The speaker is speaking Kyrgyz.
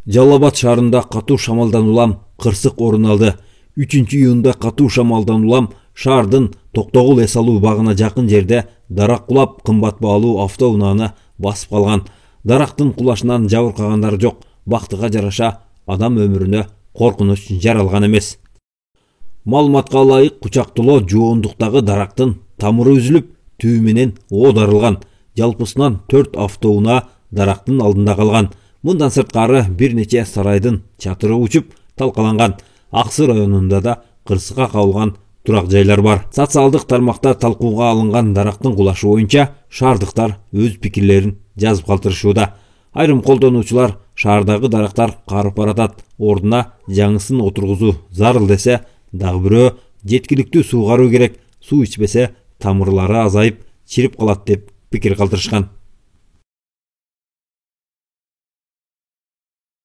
Жалал Абад шаарында катуу шамалдан улам кырсык орун алды. 3-июнда катуу шамалдан улам шаардын Токтогул эс алуу багына жакын жерде дарак кулап, кымбат баалуу автоунааны басып калган. Дарактын кулашынан жабыркагандар жок. Бактыга жараша адам өмүрүнө коркунуч жаралган эмес. Маалыматка ылайык, кучактылоо жоондуктагы дарактын тамыры үзүлүп, түбү менен оодарылган. Жалпысынан 4 автоунаа дарактын алдында калган. Мындан сырткары бир нече сарайдын чатыры учуп талкаланган. Аксы районунда да кырсыкка кабылган турак жайлар бар. Социалдык тармакта талкууга алынган дарактын кулашы боюнча шаардыктар өз пикирлерин жазып калтырышууда. Айрым колдонуучулар шаардагы дарактар карып баратат, ордуна жаңысын отургузуу зарыл десе, дагы бирөө жеткиликтүү суу кароо керек, суу ичпесе тамырлары азайып чирип калат деп пикир калтырышкан.